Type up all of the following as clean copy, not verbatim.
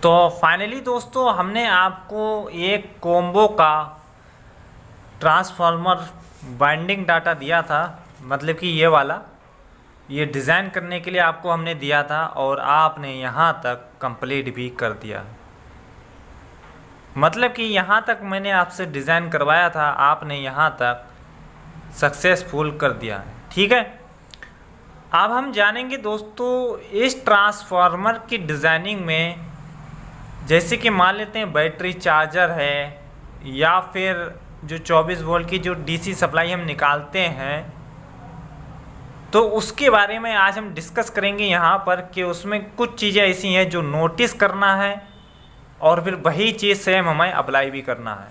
तो फाइनली दोस्तों हमने आपको एक कॉम्बो का ट्रांसफार्मर बाइंडिंग डाटा दिया था, मतलब कि ये वाला, ये डिज़ाइन करने के लिए आपको हमने दिया था और आपने यहाँ तक कंप्लीट भी कर दिया। मतलब कि यहाँ तक मैंने आपसे डिज़ाइन करवाया था, आपने यहाँ तक सक्सेसफुल कर दिया है। ठीक है, अब हम जानेंगे दोस्तों इस ट्रांसफार्मर की डिज़ाइनिंग में, जैसे कि मान लेते हैं बैटरी चार्जर है या फिर जो 24 वोल्ट की जो डीसी सप्लाई हम निकालते हैं, तो उसके बारे में आज हम डिस्कस करेंगे यहाँ पर कि उसमें कुछ चीज़ें ऐसी हैं जो नोटिस करना है और फिर वही चीज़ सेम हमें अप्लाई भी करना है।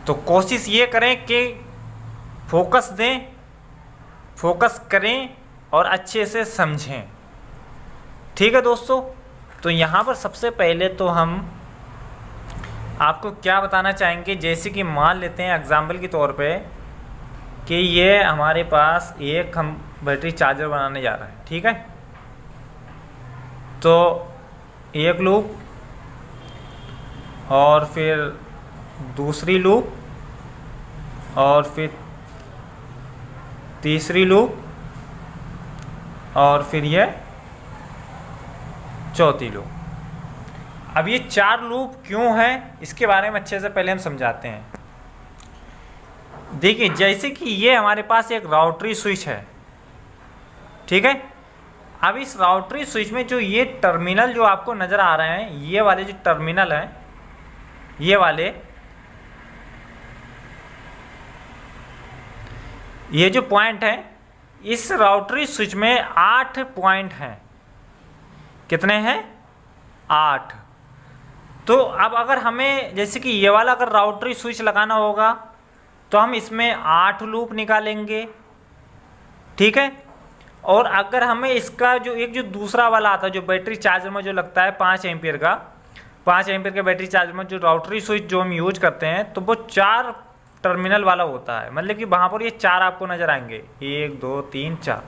तो कोशिश ये करें कि फोकस दें, फोकस करें और अच्छे से समझें। ठीक है दोस्तों, तो यहाँ पर सबसे पहले तो हम आपको क्या बताना चाहेंगे, जैसे कि मान लेते हैं एग्जाम्पल के तौर पे कि ये हमारे पास एक हम बैटरी चार्जर बनाने जा रहे हैं। ठीक है, तो एक लूप और फिर दूसरी लूप और फिर तीसरी लूप और फिर ये चौथी लूप। अब ये 4 लूप क्यों है इसके बारे में अच्छे से पहले हम समझाते हैं। देखिए, जैसे कि ये हमारे पास एक राउटरी स्विच है। ठीक है, अब इस राउटरी स्विच में जो ये टर्मिनल जो आपको नज़र आ रहे हैं, ये वाले जो टर्मिनल हैं, ये वाले, ये जो पॉइंट है, इस राउटरी स्विच में 8 पॉइंट हैं। कितने हैं? 8। तो अब अगर हमें जैसे कि ये वाला अगर राउटरी स्विच लगाना होगा तो हम इसमें 8 लूप निकालेंगे। ठीक है, और अगर हमें इसका जो एक जो दूसरा वाला आता है जो बैटरी चार्जर में जो लगता है 5 एम्पियर का, 5 एम्पियर के बैटरी चार्जर में जो राउटरी स्विच जो हम यूज करते हैं, तो वो 4 टर्मिनल वाला होता है। मतलब कि वहाँ पर ये 4 आपको नज़र आएंगे, 1 2 3 4।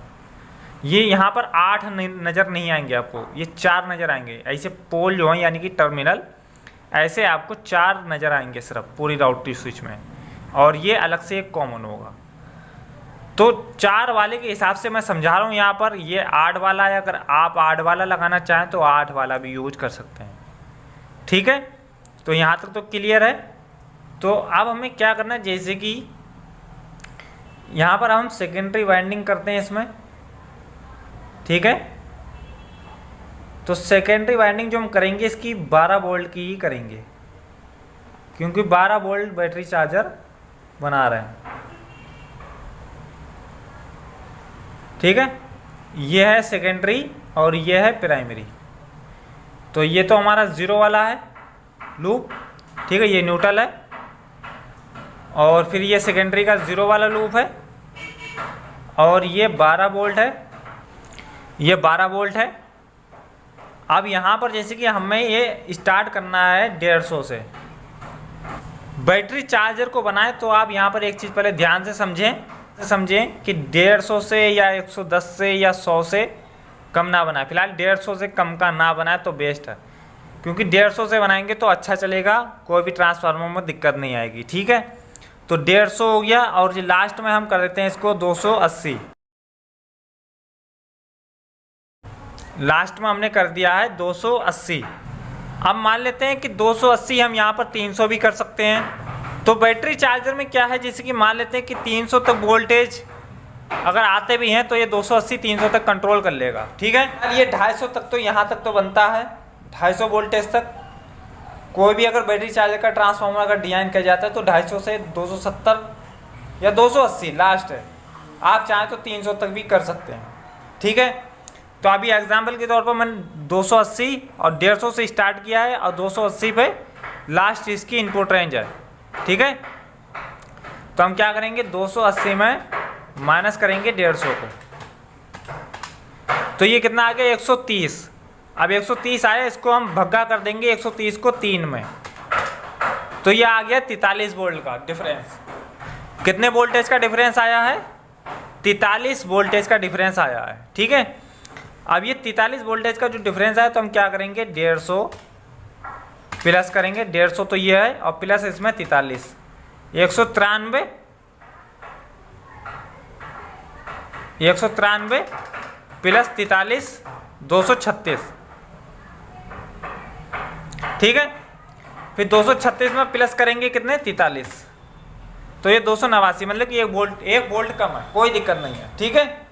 ये यहाँ पर 8 नज़र नहीं आएंगे आपको, ये 4 नज़र आएंगे। ऐसे पोल जो हैं यानी कि टर्मिनल, ऐसे आपको 4 नज़र आएंगे सिर्फ पूरी राउटरी स्विच में, और ये अलग से एक कॉमन होगा। तो 4 वाले के हिसाब से मैं समझा रहा हूँ यहाँ पर। ये 8 वाला है, अगर आप 8 वाला लगाना चाहें तो 8 वाला भी यूज कर सकते हैं। ठीक है, तो यहाँ तक तो क्लियर है। तो अब हमें क्या करना है, जैसे कि यहाँ पर हम सेकेंडरी वाइंडिंग करते हैं इसमें। ठीक है, तो सेकेंडरी वाइंडिंग जो हम करेंगे इसकी 12 वोल्ट की ही करेंगे, क्योंकि 12 वोल्ट बैटरी चार्जर बना रहे हैं। ठीक है, ये है सेकेंडरी और ये है प्राइमरी। तो ये तो हमारा 0 वाला है लूप। ठीक है, ये न्यूट्रल है, और फिर ये सेकेंडरी का 0 वाला लूप है, और ये 12 वोल्ट है, ये 12 वोल्ट है। अब यहाँ पर जैसे कि हमें ये स्टार्ट करना है 150 से। बैटरी चार्जर को बनाए तो आप यहाँ पर एक चीज़ पहले ध्यान से समझें कि 150 से या 110 से या 100 से कम ना बनाए। फिलहाल 150 से कम का ना बनाए तो बेस्ट है, क्योंकि 150 से बनाएंगे तो अच्छा चलेगा, कोई भी ट्रांसफार्मर में दिक्कत नहीं आएगी। ठीक है, तो 150 हो गया, और जो लास्ट में हम कर देते हैं इसको 280। लास्ट में हमने कर दिया है 280। अब मान लेते हैं कि 280 हम यहाँ पर 300 भी कर सकते हैं। तो बैटरी चार्जर में क्या है, जैसे कि मान लेते हैं कि 300 तक वोल्टेज अगर आते भी हैं तो ये 280 300 तक कंट्रोल कर लेगा। ठीक है, ये 250 तक तो यहाँ तक तो बनता है, 250 वोल्टेज तक। कोई भी अगर बैटरी चार्जर का ट्रांसफार्मर अगर डिजाइन किया जाता है तो 250 से 270 या 280 लास्ट है। आप चाहें तो 300 तक भी कर सकते हैं। ठीक है, तो अभी एग्जाम्पल के तौर पर मैंने 280 और 150 से स्टार्ट किया है, और 280 पे लास्ट इसकी इनपुट रेंज है। ठीक है, तो हम क्या करेंगे, 280 में माइनस करेंगे 150 को, तो ये कितना आ गया 130। अब 130 आया, इसको हम भग्गा कर देंगे 130 को 3 में, तो ये आ गया 43 वोल्ट का डिफरेंस। कितने वोल्टेज का डिफरेंस आया है? 43 वोल्टेज का डिफरेंस आया है। ठीक है, अब ये 43 वोल्टेज का जो डिफरेंस है तो हम क्या करेंगे 150 प्लस करेंगे, 150 तो ये है और प्लस इसमें 43, 193 प्लस 43 236, ठीक है। फिर 236 में प्लस करेंगे कितने 43, तो ये 289, मतलब कि 1 वोल्ट कम है, कोई दिक्कत नहीं है, ठीक है।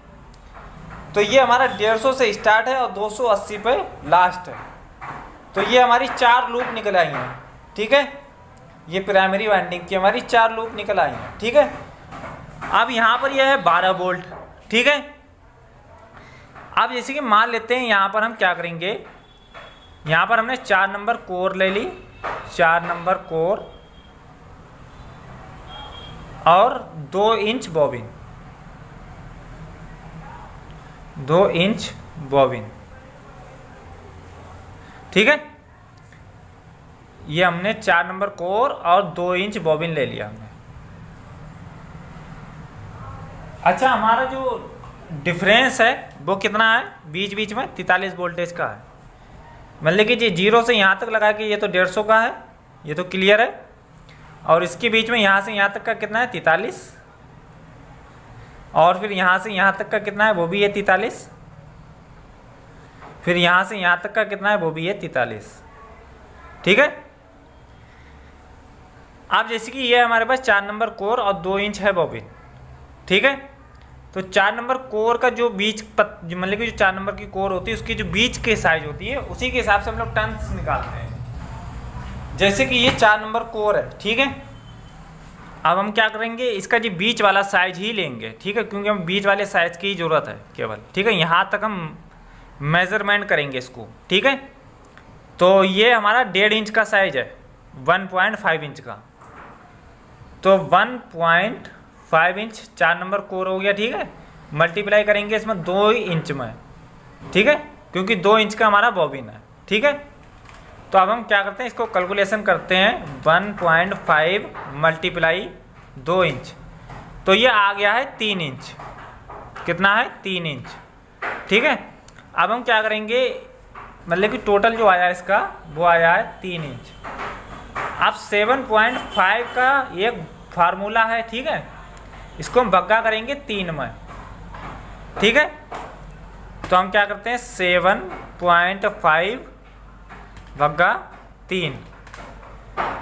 तो ये हमारा 150 से स्टार्ट है और 280 पे लास्ट है। तो ये हमारी 4 लूप निकल आई हैं, ठीक है। ये प्राइमरी वाइंडिंग की हमारी 4 लूप निकल आई हैं, ठीक है। अब यहाँ पर यह है 12 वोल्ट, ठीक है। अब जैसे कि मान लेते हैं यहाँ पर हम क्या करेंगे, यहाँ पर हमने 4 नंबर कोर ले ली, 4 नंबर कोर और 2 इंच बॉबिन, 2 इंच बॉबिन, ठीक है। ये हमने 4 नंबर कोर और 2 इंच बॉबिन ले लिया हमने। अच्छा, हमारा जो डिफरेंस है वो कितना है, बीच बीच में 43 वोल्टेज का है। मतलब कि जी 0 से यहाँ तक लगा के ये तो 150 का है, ये तो क्लियर है। और इसके बीच में यहाँ से यहाँ तक का कितना है 43, और फिर यहाँ से यहाँ तक का कितना है वो भी है 43, फिर यहाँ से यहाँ तक का कितना है वो भी है 43, ठीक है। अब जैसे कि ये हमारे पास 4 नंबर कोर और 2 इंच है बॉबिन, ठीक है। तो 4 नंबर कोर का जो बीच मतलब कि जो 4 नंबर की कोर होती है उसकी जो बीच के साइज होती है उसी के हिसाब से हम लोग टर्न्स निकालते हैं। जैसे कि ये 4 नंबर कोर है, ठीक है। अब हम क्या करेंगे, इसका जो बीच वाला साइज ही लेंगे, ठीक है, क्योंकि हम बीच वाले साइज की ज़रूरत है केवल, ठीक है। यहाँ तक हम मेजरमेंट करेंगे इसको, ठीक है। तो ये हमारा 1.5 इंच का साइज है, 1.5 इंच का, तो 1.5 इंच 4 नंबर कोर हो गया, ठीक है। मल्टीप्लाई करेंगे इसमें 2 इंच में, ठीक है, क्योंकि 2 इंच का हमारा बॉबिन है, ठीक है। तो अब हम क्या करते हैं, इसको कैलकुलेशन करते हैं, 1.5 मल्टीप्लाई 2 इंच, तो ये आ गया है 3 इंच। कितना है 3 इंच, ठीक है। अब हम क्या करेंगे, मतलब कि टोटल जो आया इसका वो आया है 3 इंच। अब 7.5 का एक फार्मूला है, ठीक है, इसको हम भग्गा करेंगे 3 में, ठीक है। तो हम क्या करते हैं 7.5 भग्गा 3,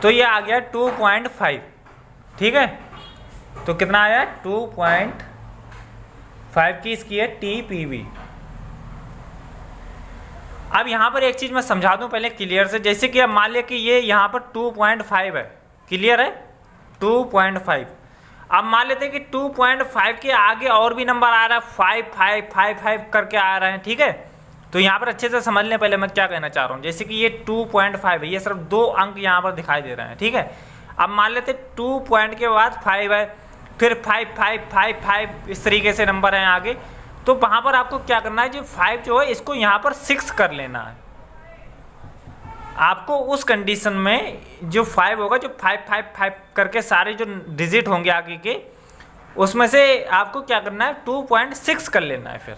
तो ये आ गया 2.5, ठीक है। तो कितना आया 2.5 की इसकी है TPV। अब यहाँ पर एक चीज़ मैं समझा दूँ पहले क्लियर से, जैसे कि अब मान लिया कि ये यहाँ पर 2.5 है, क्लियर है 2.5। अब मान लेते हैं कि 2.5 के आगे और भी नंबर आ रहा है, 5 5 5 5 करके आ रहे हैं, ठीक है। तो यहाँ पर अच्छे से समझ लें पहले मैं क्या कहना चाह रहा हूँ। जैसे कि ये 2.5 है, ये सिर्फ 2 अंक यहाँ पर दिखाई दे रहे हैं, ठीक है। अब मान लेते 2 पॉइंट के बाद 5 है, फिर 5 5 5 5 इस तरीके से नंबर हैं आगे। तो वहाँ पर आपको क्या करना है, जो 5 जो है इसको यहाँ पर 6 कर लेना है। आपको उस कंडीशन में जो 5 होगा, जो 5 5 5 करके सारे जो डिजिट होंगे आगे के, उसमें से आपको क्या करना है 2.6 कर लेना है। फिर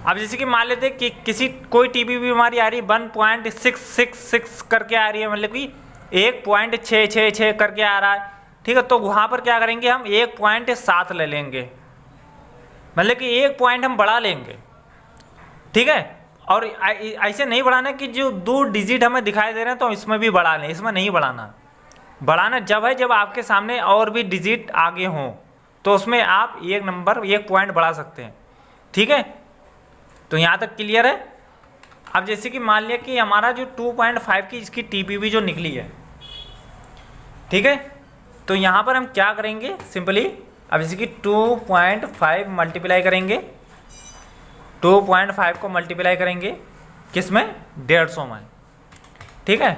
अब जैसे कि मान लेते हैं कि किसी कोई TPV हमारी आ रही है 1.666 करके आ रही है, मतलब कि 1.666 करके आ रहा है, ठीक है। तो वहाँ पर क्या करेंगे, हम 1.7 ले लेंगे, मतलब कि 1 पॉइंट हम बढ़ा लेंगे, ठीक है। और ऐसे नहीं बढ़ाना कि जो 2 डिजिट हमें दिखाई दे रहे हैं तो इसमें भी बढ़ा लें, इसमें नहीं बढ़ाना। बढ़ाना जब है जब आपके सामने और भी डिजिट आगे हों, तो उसमें आप 1 नंबर 1 पॉइंट बढ़ा सकते हैं, ठीक है। तो यहाँ तक क्लियर है। अब जैसे कि मान लिया कि हमारा जो 2.5 की इसकी TPV जो निकली है, ठीक है। तो यहाँ पर हम क्या करेंगे सिंपली, अब जैसे कि 2.5 मल्टीप्लाई करेंगे, 2.5 को मल्टीप्लाई करेंगे किस में 150 में, ठीक है।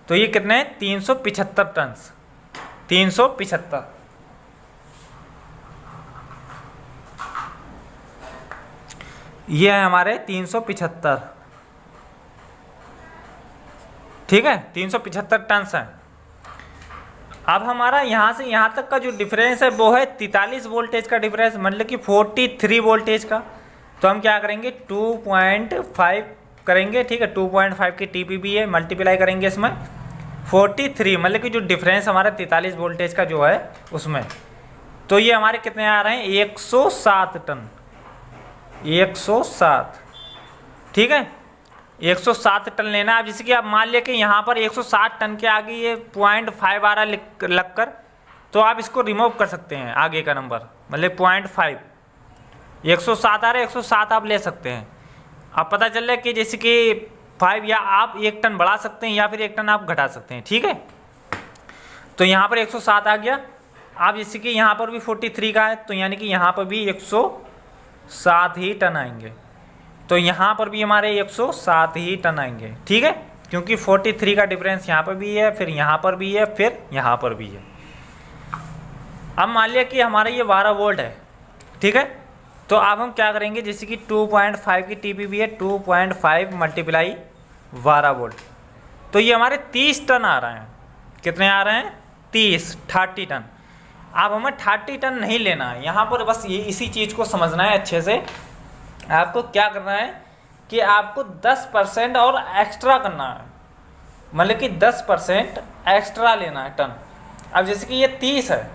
तो ये कितने हैं 375 टन, 375। ये है हमारे 375, ठीक है, 375 टन है। अब हमारा यहाँ से यहाँ तक का जो डिफरेंस है वो है 43 वोल्टेज का डिफरेंस, मतलब कि 43 वोल्टेज का, तो हम क्या करेंगे 2.5 करेंगे, ठीक है। 2.5 की TPB है, मल्टीप्लाई करेंगे इसमें 43, मतलब कि जो डिफरेंस हमारा 43 वोल्टेज का जो है उसमें, तो ये हमारे कितने आ रहे हैं 107 टन, 107, ठीक है। 107 टन लेना है। अब जैसे कि आप मान लिया कि यहाँ पर 107 टन के आगे ये 0.5 आ रहा लग कर, तो आप इसको रिमूव कर सकते हैं आगे का नंबर, मतलब 0.5, 107 आ रहा है, 107 आप ले सकते हैं। अब पता चल रहा है कि जैसे कि 5 या आप 1 टन बढ़ा सकते हैं या फिर 1 टन आप घटा सकते हैं, ठीक है। तो यहाँ पर 107 आ गया। आप जैसे कि यहाँ पर भी 43 का है, तो यानी कि यहाँ पर भी 107 ही टन आएंगे, तो यहाँ पर भी हमारे 107 ही टन आएंगे, ठीक है, क्योंकि 43 का डिफरेंस यहाँ पर भी है, फिर यहाँ पर भी है, फिर यहाँ पर भी है। अब मान लिया कि हमारा ये 12 वोल्ट है, ठीक है। तो अब हम क्या करेंगे, जैसे कि 2.5 की TPB है, 2.5 मल्टीप्लाई 12 वोल्ट, तो ये हमारे 30 टन आ रहे हैं। कितने आ रहे हैं 30 टन। अब हमें 30 टन नहीं लेना है यहाँ पर, बस ये इसी चीज़ को समझना है अच्छे से। आपको क्या करना है कि आपको 10% और एक्स्ट्रा करना है, मतलब कि 10% एक्स्ट्रा लेना है टन। अब जैसे कि ये 30 है,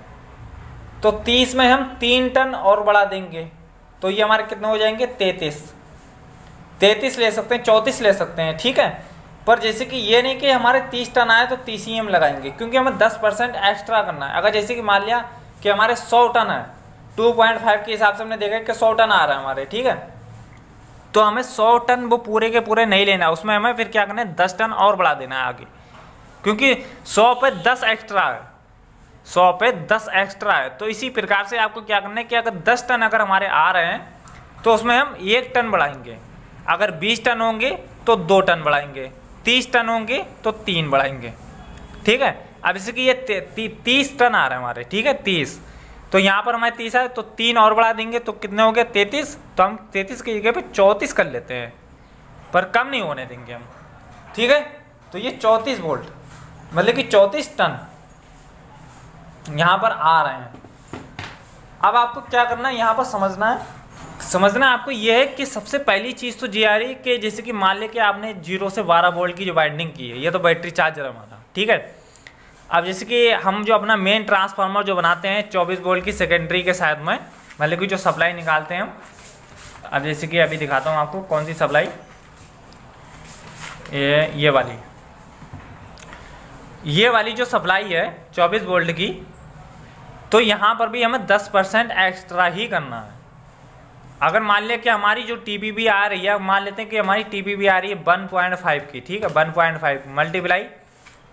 तो 30 में हम 3 टन और बढ़ा देंगे, तो ये हमारे कितने हो जाएंगे 33 ले सकते हैं, 34 ले सकते हैं, ठीक है। पर जैसे कि ये नहीं कि हमारे 30 टन आए तो 30 ही हम लगाएंगे, क्योंकि हमें 10% एक्स्ट्रा करना है। अगर जैसे कि मान लिया कि हमारे 100 टन है, 2.5 के हिसाब से हमने देखा कि 100 टन आ रहा है हमारे, ठीक है, तो हमें 100 टन वो पूरे के पूरे नहीं लेना है, उसमें हमें फिर क्या करना है 10 टन और बढ़ा देना है आगे, क्योंकि 100 पे 10 एक्स्ट्रा है, 100 पे 10 एक्स्ट्रा है। तो इसी प्रकार से आपको क्या करना है कि अगर 10 टन अगर हमारे आ रहे हैं तो उसमें हम 1 टन बढ़ाएंगे, अगर 20 टन होंगे तो 2 टन बढ़ाएंगे, 30 टन होंगे तो 3 बढ़ाएंगे, ठीक है। अब जैसे कि ये 30 टन आ रहे हैं हमारे, ठीक है 30, तो यहाँ पर हमारे 30 है, तो 3 और बढ़ा देंगे तो कितने हो गए 33, तो हम 33 की जगह पे 34 कर लेते हैं, पर कम नहीं होने देंगे हम, ठीक है। तो ये 34 वोल्ट मतलब कि 34 टन यहाँ पर आ रहे हैं। अब आपको क्या करना है यहाँ पर समझना आपको ये है कि सबसे पहली चीज़ तो ये आ रही है कि जैसे कि मान लें कि आपने 0 से 12 वोल्ट की जो वाइंडिंग की है, ये तो बैटरी चार्जर हमारा, ठीक है। अब जैसे कि हम जो अपना मेन ट्रांसफार्मर जो बनाते हैं 24 वोल्ट की सेकेंडरी के साथ में, मतलब कि जो सप्लाई निकालते हैं हम, अब जैसे कि अभी दिखाता हूँ आपको कौन सी सप्लाई, ये वाली जो सप्लाई है 24 वोल्ट की, तो यहाँ पर भी हमें 10% एक्स्ट्रा ही करना है। अगर मान लिया कि हमारी जो TPB आ रही है, मान लेते हैं कि हमारी TPB आ रही है 1.5 की, ठीक है, 1.5 मल्टीप्लाई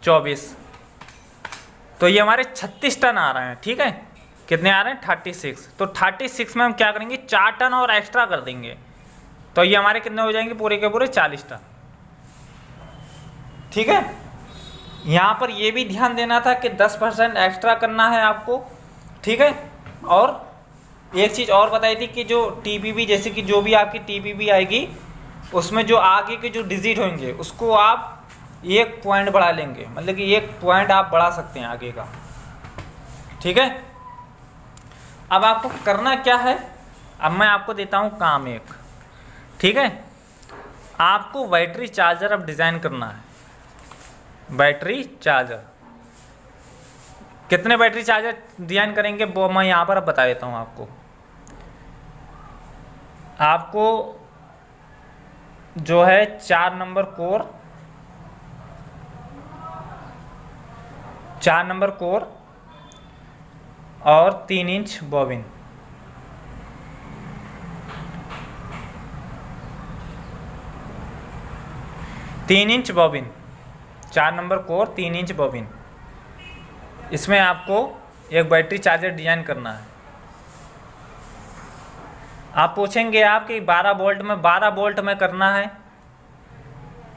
24, तो ये हमारे 36 टन आ रहे हैं, ठीक है। कितने आ रहे हैं 36, तो 36 में हम क्या करेंगे 4 टन और एक्स्ट्रा कर देंगे, तो ये हमारे कितने हो जाएंगे पूरे के पूरे 40 टन, ठीक है। यहाँ पर ये भी ध्यान देना था कि 10% एक्स्ट्रा करना है आपको, ठीक है। और एक चीज़ और बताई थी कि जो TPB, जैसे कि जो भी आपकी TPB आएगी उसमें जो आगे के जो डिजिट होंगे उसको आप 1 पॉइंट बढ़ा लेंगे, मतलब कि 1 पॉइंट आप बढ़ा सकते हैं आगे का, ठीक है। अब आपको करना क्या है, अब मैं आपको देता हूँ काम एक, ठीक है। आपको बैटरी चार्जर अब डिज़ाइन करना है। बैटरी चार्जर कितने बैटरी चार्जर डिजाइन करेंगे वो मैं यहाँ पर अब बता देता हूँ आपको जो है 4 नंबर कोर और 3 इंच बॉबिन, तीन inch bobbin, 4 number core 3 inch bobbin, इसमें आपको एक बैटरी चार्जर डिजाइन करना है। आप पूछेंगे आप कि 12 वोल्ट में करना है।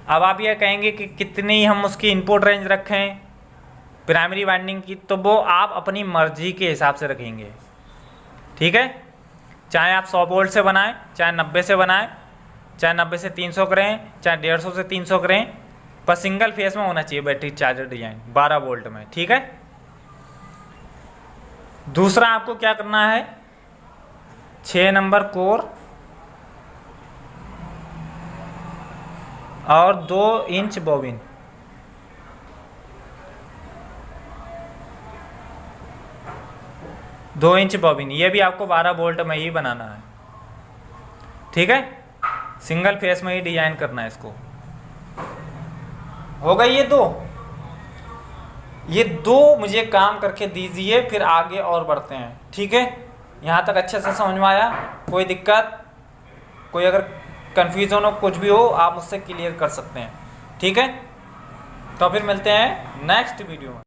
अब आप ये कहेंगे कि कितनी हम उसकी इनपुट रेंज रखें प्राइमरी वाइंडिंग की, तो वो आप अपनी मर्जी के हिसाब से रखेंगे, ठीक है। चाहे आप 100 वोल्ट से बनाएं, चाहे 90 से बनाएं, चाहे 90 से 300 करें, चाहे 150 से 300 करें, पर सिंगल फेस में होना चाहिए बैटरी चार्जर डिजाइन 12 वोल्ट में, ठीक है। दूसरा आपको क्या करना है, 6 नंबर कोर और 2 इंच बॉबिन। दो इंच बॉबिन, ये भी आपको 12 वोल्ट में ही बनाना है, ठीक है। सिंगल फेस में ही डिजाइन करना है इसको। हो गई ये दो मुझे काम करके दीजिए, फिर आगे और बढ़ते हैं, ठीक है। यहाँ तक अच्छे से समझ में आया? कोई दिक्कत, कोई अगर कन्फ्यूजन हो, कुछ भी हो, आप मुझसे क्लियर कर सकते हैं, ठीक है। तो फिर मिलते हैं नेक्स्ट वीडियो में।